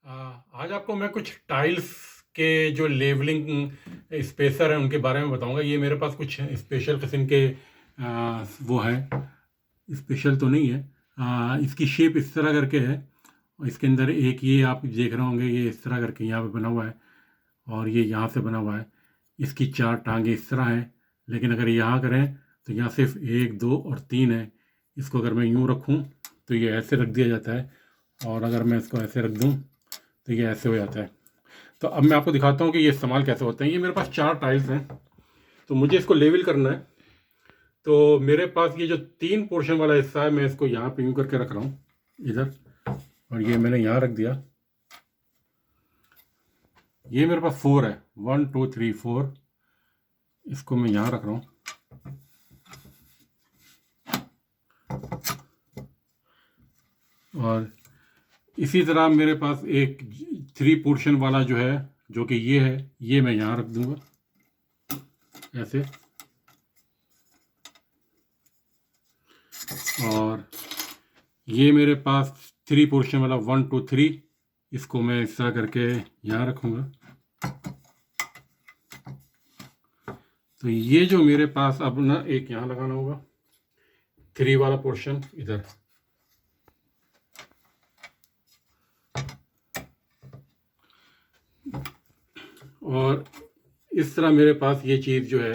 आज आपको मैं कुछ टाइल्स के जो लेवलिंग स्पेसर हैं उनके बारे में बताऊंगा। ये मेरे पास कुछ स्पेशल किस्म के वो हैं, स्पेशल तो नहीं है। इसकी शेप इस तरह करके है और इसके अंदर एक ये आप देख रहे होंगे, ये इस तरह करके यहाँ पे बना हुआ है और ये यहाँ से बना हुआ है। इसकी 4 टांगे इस तरह हैं, लेकिन अगर यहाँ करें तो यहाँ सिर्फ 1 2 और 3 है। इसको अगर मैं यूँ रखूँ तो ये ऐसे रख दिया जाता है, और अगर मैं इसको ऐसे रख दूँ तो ये ऐसे हो जाता है। तो अब मैं आपको दिखाता हूँ कि ये इस्तेमाल कैसे होते हैं। ये मेरे पास 4 टाइल्स हैं, तो मुझे इसको लेवल करना है। तो मेरे पास ये जो 3 पोर्शन वाला हिस्सा है, मैं इसको यहाँ पे यूँ करके रख रहा हूँ इधर, और ये मैंने यहाँ रख दिया। ये मेरे पास 4 है, 1 2 3 4। इसको मैं यहाँ रख रहा हूँ। और इसी तरह मेरे पास एक 3 पोर्शन वाला जो है, जो कि ये है, ये मैं यहाँ रख दूँगा ऐसे। और ये मेरे पास 3 पोर्शन वाला 1 2 3, इसको मैं इस तरह करके यहाँ रखूँगा। तो ये जो मेरे पास अब ना एक यहाँ लगाना होगा 3 वाला पोर्शन इधर, और इस तरह मेरे पास ये चीज़ जो है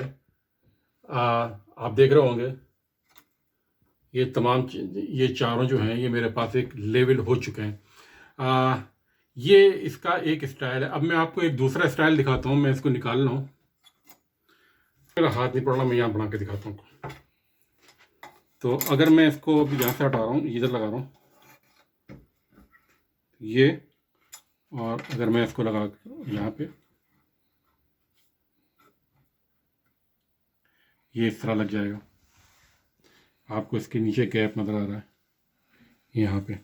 आप देख रहे होंगे, ये तमाम ये चारों जो हैं ये मेरे पास एक लेवल हो चुके हैं। ये इसका एक स्टाइल है। अब मैं आपको एक दूसरा स्टाइल दिखाता हूँ। मैं इसको निकाल रहा हूँ, मेरा हाथ नहीं पड़ रहा, मैं यहाँ बना के दिखाता हूँ। तो अगर मैं इसको अब यहाँ से हटा रहा हूँ, इधर लगा रहा हूँ ये, और अगर मैं इसको लगा यहाँ पे, ये इस तरह लग जाएगा। आपको इसके नीचे गैप नज़र आ रहा है, यहाँ पे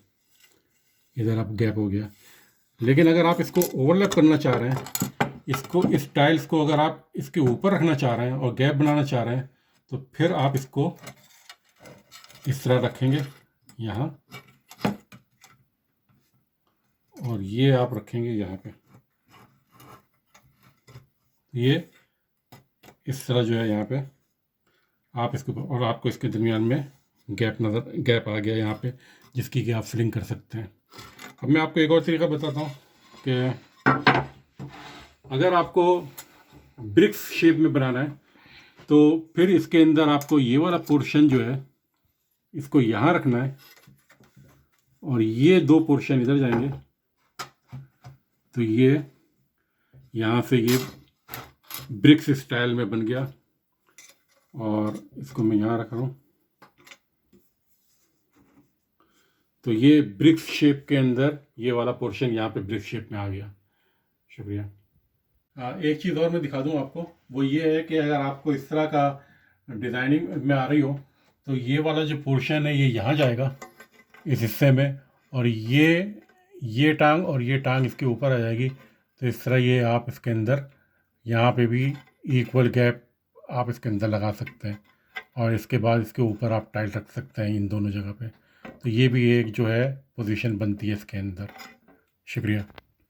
इधर आप गैप हो गया। लेकिन अगर आप इसको ओवरलैप करना चाह रहे हैं, इसको इस टाइल्स को अगर आप इसके ऊपर रखना चाह रहे हैं और गैप बनाना चाह रहे हैं, तो फिर आप इसको इस तरह रखेंगे यहाँ, और ये आप रखेंगे यहाँ पे। ये इस तरह जो है यहाँ पे आप इसको, और आपको इसके दरमियान में गैप आ गया यहाँ पे, जिसकी कि आप फिलिंग कर सकते हैं। अब मैं आपको एक और तरीका बताता हूँ कि अगर आपको ब्रिक्स शेप में बनाना है, तो फिर इसके अंदर आपको ये वाला पोर्शन जो है इसको यहाँ रखना है, और ये 2 पोर्शन इधर जाएंगे। तो ये यहाँ से ये ब्रिक्स स्टाइल में बन गया, और इसको मैं यहाँ रख रहा हूँ। तो ये ब्रिक्स शेप के अंदर ये वाला पोर्शन यहाँ पे ब्रिक्स शेप में आ गया। शुक्रिया। एक चीज़ और मैं दिखा दूँ आपको, वो ये है कि अगर आपको इस तरह का डिज़ाइनिंग में आ रही हो, तो ये वाला जो पोर्शन है ये यहाँ जाएगा इस हिस्से में, और ये टांग और ये टांग इसके ऊपर आ जाएगी। तो इस तरह ये आप इसके अंदर यहाँ पे भी इक्वल गैप आप इसके अंदर लगा सकते हैं, और इसके बाद इसके ऊपर आप टाइल रख सकते हैं इन दोनों जगह पे। तो ये भी एक जो है पोजीशन बनती है इसके अंदर। शुक्रिया।